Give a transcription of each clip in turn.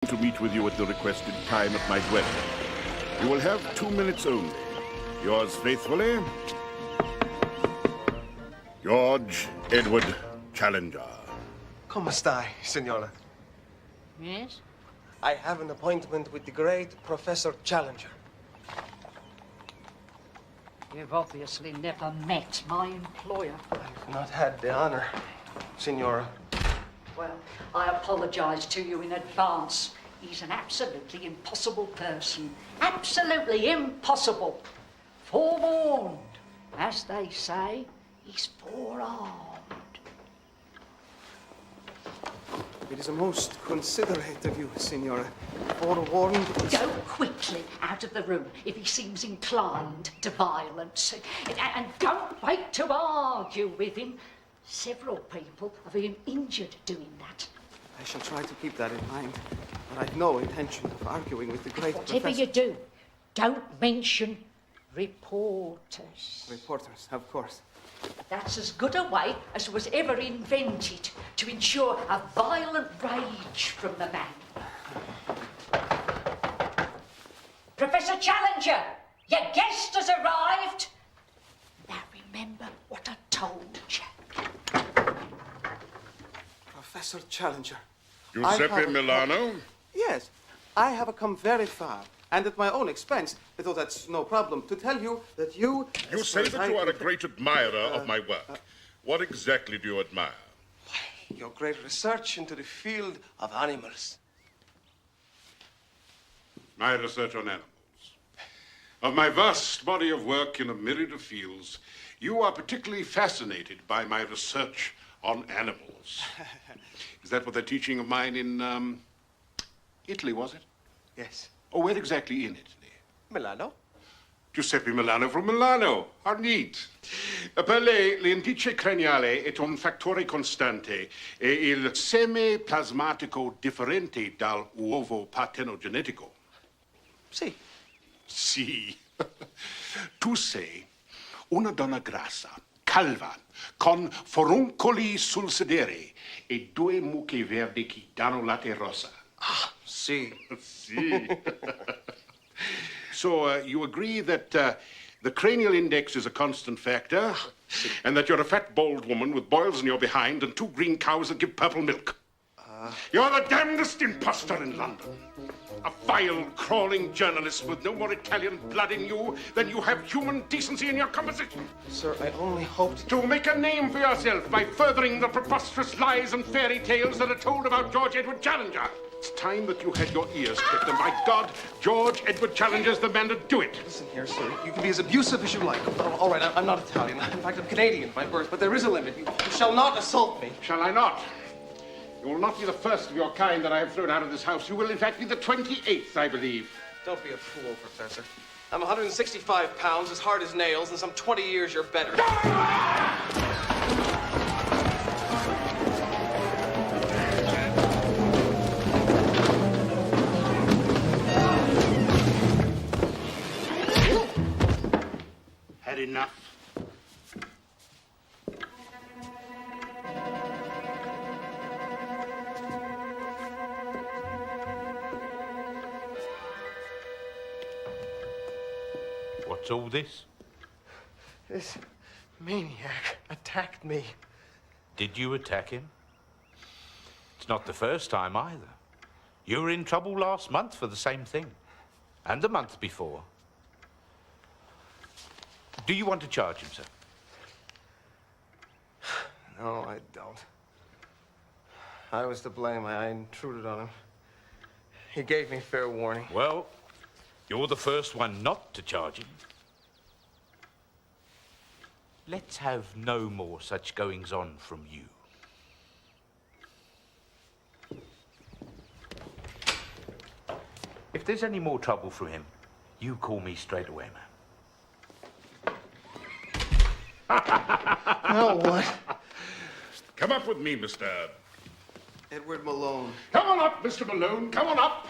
to meet with you at the requested time at my dwelling. You will have 2 minutes only. Yours faithfully, George Edward Challenger. Come stai, signora? Yes? I have an appointment with the great Professor Challenger. You've obviously never met my employer. I've not had the honor, signora. Well, I apologize to you in advance. He's an absolutely impossible person. Absolutely impossible. Forewarned. As they say, he's forearmed. It is a most considerate of you, signora. Forewarned. Go quickly out of the room if he seems inclined to violence. And don't wait to argue with him. Several people have been injured doing that. I shall try to keep that in mind. But I've no intention of arguing with the great Whatever professor. you do, don't mention reporters. Reporters, of course. That's as good a way as was ever invented to ensure a violent rage from the man. Professor Challenger, your guest has arrived. Now remember what I told you. Professor Challenger. Giuseppe Milano? Yes, I have come very far, and at my own expense, though that's no problem, to tell you that you... You say that you are a great admirer of my work. What exactly do you admire? Your great research into the field of animals. My research on animals. Of my vast body of work in a myriad of fields, you are particularly fascinated by my research on animals. Is that what they're teaching of mine in, Italy, was it? Yes. Oh, where exactly in Italy? Milano? Giuseppe Milano from Milano. How neat. Per lei, l'indice craniale è un fattore costante e il seme plasmatico differente dall'uovo partenogenetico. Sì. Sì. Tu sei una donna grassa, calva, con foruncoli sul sedere e 2 mucche verdi che danno latte rosa. Ah, sì. Sì. So you agree that the cranial index is a constant factor and that you're a fat, bald woman with boils in your behind and 2 green cows that give purple milk. You're the damnedest imposter in London. A vile, crawling journalist with no more Italian blood in you than you have human decency in your composition. Sir, I only hoped To make a name for yourself by furthering the preposterous lies and fairy tales that are told about George Edward Challenger. It's time that you had your ears clipped, and by God, George Edward Challenger's the man to do it. Listen here, sir. You can be as abusive as you like. All right, I'm not Italian. In fact, I'm Canadian by birth, but there is a limit. You shall not assault me. Shall I not? You will not be the first of your kind that I have thrown out of this house. You will, in fact, be the 28th, I believe. Don't be a fool, Professor. I'm 165 pounds, as hard as nails, and some 20 years you're better. Had enough. What's all this? This maniac attacked me. Did you attack him? It's not the first time either. You were in trouble last month for the same thing. And the month before. Do you want to charge him, sir? No, I don't. I was to blame. I intruded on him. He gave me fair warning. Well, you're the first one not to charge him. Let's have no more such goings-on from you. If there's any more trouble from him, you call me straight away, man. Now what? Come up with me, Mr. Edward Malone. Come on up, Mr. Malone. Come on up.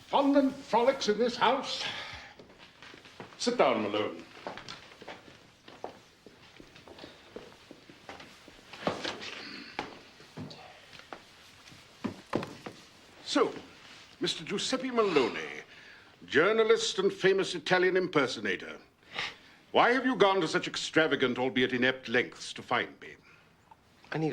Fun and frolics in this house. Sit down, Malone. So, Mr. Giuseppe Maloney, journalist and famous Italian impersonator. Why have you gone to such extravagant, albeit inept, lengths to find me? I need a